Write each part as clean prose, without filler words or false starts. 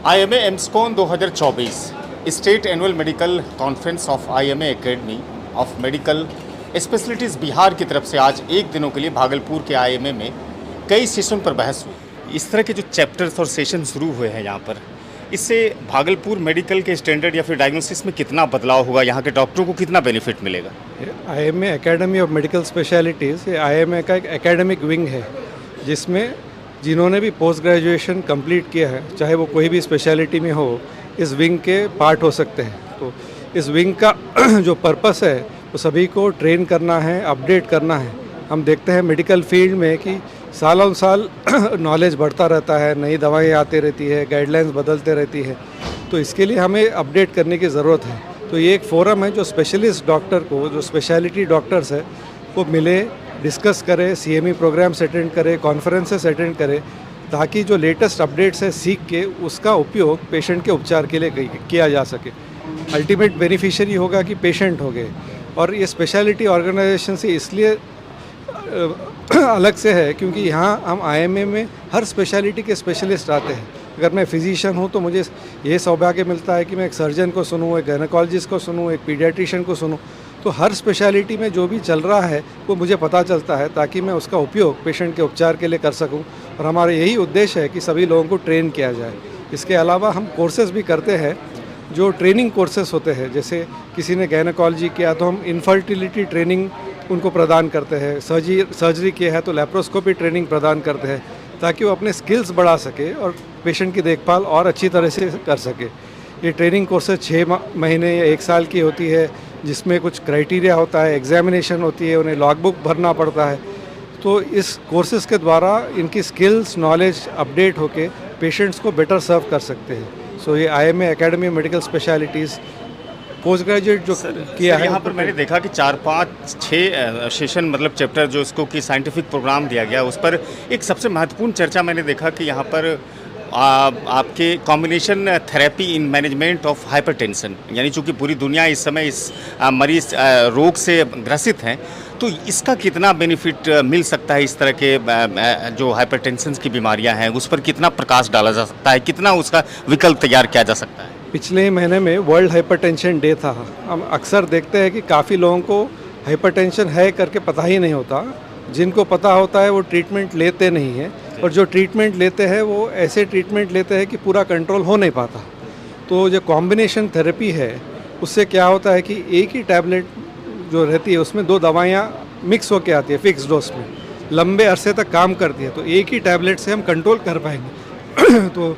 IMA एम्सकॉन 2024 state annual medical conference of IMA academy of medical specialities Bihar की तरफ से आज एक दिनों के लिए भागलपुर के IMA में कई सेशन पर बहस हुई। इस तरह के जो चैप्टर्स और सेशन शुरू हुए हैं यहाँ पर, इससे भागलपुर मेडिकल के स्टैंडर्ड या फिर डायग्नोसिस में कितना बदलाव होगा, यहाँ के डॉक्टरों को कितना बेनिफिट मिलेगा? IMA academy of medical specialities ये IMA का एक एकेडमिक विंग है, जिसमें जिन्होंने भी पोस्ट ग्रेजुएशन कंप्लीट किया है, चाहे वो कोई भी स्पेशलिटी में हो, इस विंग के पार्ट हो सकते हैं। तो इस विंग का जो पर्पस है वो सभी को ट्रेन करना है, अपडेट करना है। हम देखते हैं मेडिकल फील्ड में कि सालों साल नॉलेज बढ़ता रहता है, नई दवाएं आती रहती है, गाइडलाइंस बदलते रहती है, तो इसके लिए हमें अपडेट करने की ज़रूरत है। तो ये एक फोरम है जो स्पेशलिस्ट डॉक्टर को, जो स्पेशलिटी डॉक्टर्स है, वो मिले, डिस्कस करे, CME प्रोग्राम्स अटेंड करे, कॉन्फ्रेंसेस अटेंड करे, ताकि जो लेटेस्ट अपडेट्स है सीख के उसका उपयोग पेशेंट के उपचार के लिए किया जा सके। अल्टीमेट बेनिफिशियरी होगा कि पेशेंट हो गए। और ये स्पेशलिटी ऑर्गेनाइजेशन से इसलिए अलग से है क्योंकि यहाँ हम IMA में हर स्पेशलिटी के स्पेशलिस्ट आते हैं। अगर मैं फिजिशियन हूँ तो मुझे ये सौभाग्य मिलता है कि मैं एक सर्जन को सुनूँ, एक गायनेकोलॉजिस्ट को सुनूँ, एक पीडियाट्रिशियन को सुनूँ। तो हर स्पेशलिटी में जो भी चल रहा है वो मुझे पता चलता है, ताकि मैं उसका उपयोग पेशेंट के उपचार के लिए कर सकूं। और हमारा यही उद्देश्य है कि सभी लोगों को ट्रेन किया जाए। इसके अलावा हम कोर्सेज भी करते हैं, जो ट्रेनिंग कोर्सेज होते हैं। जैसे किसी ने गायनेकोलॉजी किया तो हम इनफर्टिलिटी ट्रेनिंग उनको प्रदान करते हैं, सर्जरी किया है तो लैप्रोस्कोपी ट्रेनिंग प्रदान करते हैं, ताकि वो अपने स्किल्स बढ़ा सके और पेशेंट की देखभाल और अच्छी तरह से कर सके। ये ट्रेनिंग कोर्सेज 6 महीने या 1 साल की होती है, जिसमें कुछ क्राइटेरिया होता है, एग्जामिनेशन होती है, उन्हें लॉगबुक भरना पड़ता है। तो इस कोर्सेज़ के द्वारा इनकी स्किल्स, नॉलेज अपडेट होके पेशेंट्स को बेटर सर्व कर सकते हैं। सो ये IMA academy of medical specialities post graduate जो किया है। यहाँ पर मैंने देखा कि 4, 5, 6 सेशन मतलब चैप्टर जो इसको कि साइंटिफिक प्रोग्राम दिया गया, उस पर एक सबसे महत्वपूर्ण चर्चा मैंने देखा कि यहाँ पर आपके combination therapy in management of hypertension, यानी चूँकि पूरी दुनिया इस समय इस मरीज रोग से ग्रसित हैं, तो इसका कितना बेनिफिट मिल सकता है? इस तरह के जो हाइपरटेंशन की बीमारियां हैं उस पर कितना प्रकाश डाला जा सकता है, कितना उसका विकल्प तैयार किया जा सकता है? पिछले महीने में वर्ल्ड हाइपरटेंशन डे था। हम अक्सर देखते हैं कि काफ़ी लोगों को हाइपरटेंशन है करके पता ही नहीं होता। जिनको पता होता है वो ट्रीटमेंट लेते नहीं हैं, और जो ट्रीटमेंट लेते हैं वो ऐसे ट्रीटमेंट लेते हैं कि पूरा कंट्रोल हो नहीं पाता। तो जो कॉम्बिनेशन थेरेपी है उससे क्या होता है कि एक ही टैबलेट जो रहती है उसमें 2 दवाइयाँ मिक्स होके आती है फिक्स डोज में, लंबे अरसे तक काम करती है। तो एक ही टैबलेट से हम कंट्रोल कर पाएंगे। तो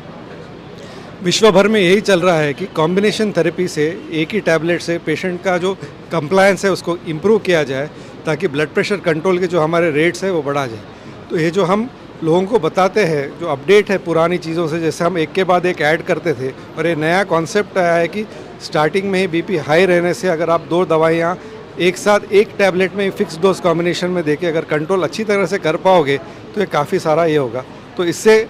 विश्व भर में यही चल रहा है कि कॉम्बिनेशन थेरेपी से, एक ही टैबलेट से पेशेंट का जो कंप्लायंस है उसको इम्प्रूव किया जाए, ताकि ब्लड प्रेशर कंट्रोल के जो हमारे रेट्स है वो बढ़ा जाए। तो ये जो हम लोगों को बताते हैं, जो अपडेट है पुरानी चीज़ों से, जैसे हम एक के बाद एक ऐड करते थे, और ये नया कॉन्सेप्ट आया है कि स्टार्टिंग में ही BP हाई रहने से अगर आप 2 दवाइयाँ एक साथ एक टैबलेट में फिक्स डोज कॉम्बिनेशन में देके अगर कंट्रोल अच्छी तरह से कर पाओगे तो ये काफ़ी सारा ये होगा। तो इससे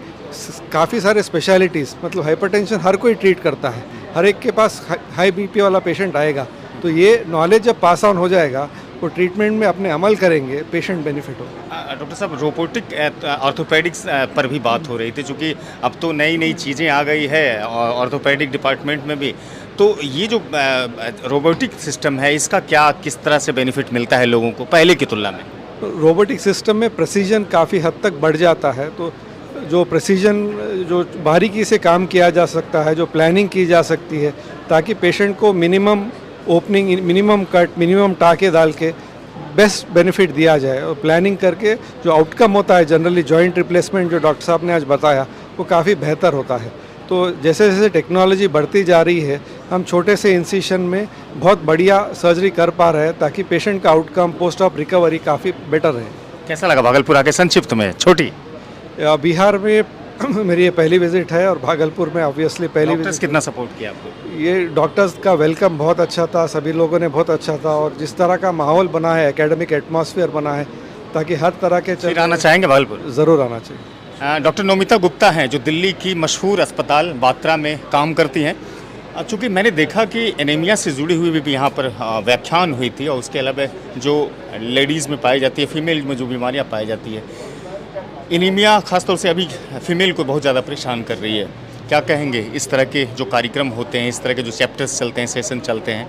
काफ़ी सारे स्पेशलिटीज़, मतलब हाइपरटेंशन हर कोई ट्रीट करता है, हर एक के पास हाई BP वाला पेशेंट आएगा। तो ये नॉलेज जब पास ऑन हो जाएगा, वो ट्रीटमेंट में अपने अमल करेंगे, पेशेंट बेनिफिट होगा। डॉक्टर साहब, रोबोटिक ऑर्थोपेडिक्स पर भी बात हो रही थी, चूँकि अब तो नई नई चीज़ें आ गई है ऑर्थोपेडिक डिपार्टमेंट में भी। तो ये जो रोबोटिक सिस्टम है, इसका क्या किस तरह से बेनिफिट मिलता है लोगों को पहले की तुलना में? रोबोटिक सिस्टम में प्रेसिजन काफ़ी हद तक बढ़ जाता है। तो जो प्रेसिजन, जो बारीकी से काम किया जा सकता है, जो प्लानिंग की जा सकती है, ताकि पेशेंट को minimum opening, minimum cut, minimum टाँके डाल के बेस्ट बेनिफिट दिया जाए। और प्लानिंग करके जो आउटकम होता है, जनरली जॉइंट रिप्लेसमेंट जो डॉक्टर साहब ने आज बताया, वो काफ़ी बेहतर होता है। तो जैसे जैसे टेक्नोलॉजी बढ़ती जा रही है, हम छोटे से इंसिशन में बहुत बढ़िया सर्जरी कर पा रहे हैं, ताकि पेशेंट का आउटकम पोस्ट ऑफ रिकवरी काफ़ी बेटर रहे। कैसा लगा भागलपुर आके? संक्षिप्त में, छोटी। बिहार में मेरी ये पहली विजिट है, और भागलपुर में ऑब्वियसली पहली विजिट। कितना सपोर्ट किया आपको? ये डॉक्टर्स का वेलकम बहुत अच्छा था, सभी लोगों ने बहुत अच्छा था, और जिस तरह का माहौल बना है, एकेडमिक एटमॉस्फेयर बना है, ताकि हर तरह के फिर आना चाहेंगे भागलपुर? ज़रूर आना चाहिए। डॉक्टर नोमिता गुप्ता हैं, जो दिल्ली की मशहूर अस्पताल बात्रा में काम करती हैं। चूँकि मैंने देखा कि एनीमिया से जुड़ी हुई भी यहाँ पर व्याख्यान हुई थी, और उसके अलावा जो लेडीज़ में पाई जाती है, फीमेल में जो बीमारियाँ पाई जाती है, एनीमिया ख़ासतौर से अभी फीमेल को बहुत ज़्यादा परेशान कर रही है। क्या कहेंगे इस तरह के जो कार्यक्रम होते हैं, इस तरह के जो चैप्टर्स चलते हैं, सेशन चलते हैं?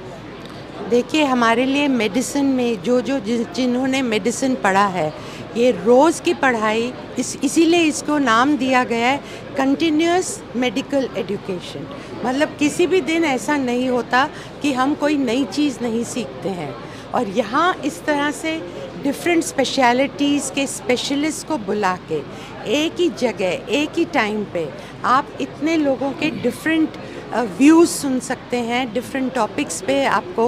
देखिए, हमारे लिए मेडिसिन में जिन्होंने मेडिसिन पढ़ा है, ये रोज़ की पढ़ाई, इसीलिए इसको नाम दिया गया है कंटिन्यूअस मेडिकल एजुकेशन। मतलब किसी भी दिन ऐसा नहीं होता कि हम कोई नई चीज़ नहीं सीखते हैं। और यहाँ इस तरह से डिफरेंट स्पेशलिटीज़ के स्पेशलिस्ट को बुला के एक ही जगह एक ही टाइम पे आप इतने लोगों के डिफरेंट व्यूज़ सुन सकते हैं, डिफरेंट टॉपिक्स पे आपको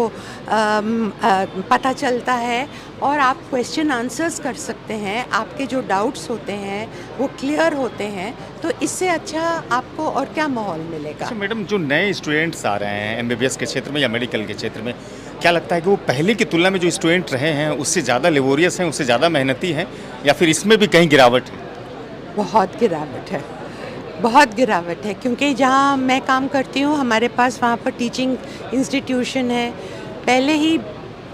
पता चलता है और आप क्वेश्चन आंसर्स कर सकते हैं। आपके जो डाउट्स होते हैं वो क्लियर होते हैं। तो इससे अच्छा आपको और क्या माहौल मिलेगा? अच्छा मैडम, जो नए स्टूडेंट्स आ रहे हैं एमबीबीएस के क्षेत्र में या मेडिकल के क्षेत्र में, क्या लगता है कि वो पहले की तुलना में जो स्टूडेंट रहे हैं उससे ज़्यादा लेबोरियस हैं, उससे ज़्यादा मेहनती हैं, या फिर इसमें भी कहीं गिरावट है? बहुत गिरावट है, बहुत गिरावट है। क्योंकि जहाँ मैं काम करती हूँ हमारे पास वहाँ पर टीचिंग इंस्टीट्यूशन है। पहले ही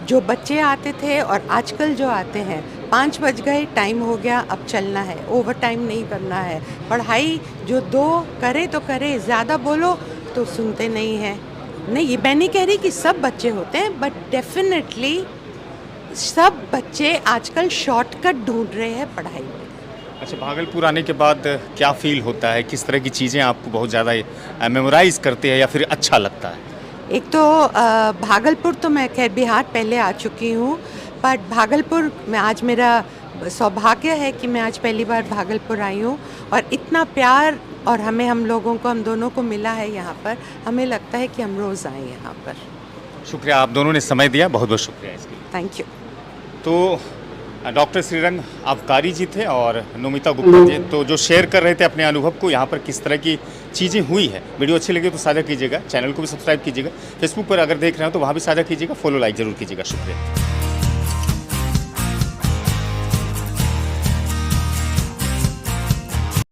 जो बच्चे आते थे और आजकल जो आते हैं, 5 बज गए, टाइम हो गया, अब चलना है, ओवर टाइम नहीं करना है। पढ़ाई जो 2 करे तो करे, ज़्यादा बोलो तो सुनते नहीं हैं। नहीं, ये मैं नहीं कह रही कि सब बच्चे होते हैं, बट डेफिनेटली सब बच्चे आजकल शॉर्टकट ढूंढ रहे हैं पढ़ाई में। अच्छा, भागलपुर आने के बाद क्या फील होता है? किस तरह की चीज़ें आपको बहुत ज़्यादा मेमोराइज करते हैं या फिर अच्छा लगता है? एक तो भागलपुर तो मैं खैर बिहार पहले आ चुकी हूँ, बट भागलपुर में आज मेरा सौभाग्य है कि मैं आज पहली बार भागलपुर आई हूँ और इतना प्यार और हम लोगों को, हम दोनों को मिला है यहाँ पर। हमें लगता है कि हम रोज़ आए यहाँ पर। शुक्रिया, आप दोनों ने समय दिया, बहुत बहुत शुक्रिया इसके लिए। Thank you. तो डॉक्टर श्रीरंग आबकारी जी थे और नोमिता गुप्ता जी, तो जो शेयर कर रहे थे अपने अनुभव को यहाँ पर किस तरह की चीज़ें हुई है। वीडियो अच्छी लगी तो साझा कीजिएगा, चैनल को भी सब्सक्राइब कीजिएगा, फेसबुक पर अगर देख रहे हो तो वहाँ भी साझा कीजिएगा, फॉलो लाइक जरूर कीजिएगा। शुक्रिया।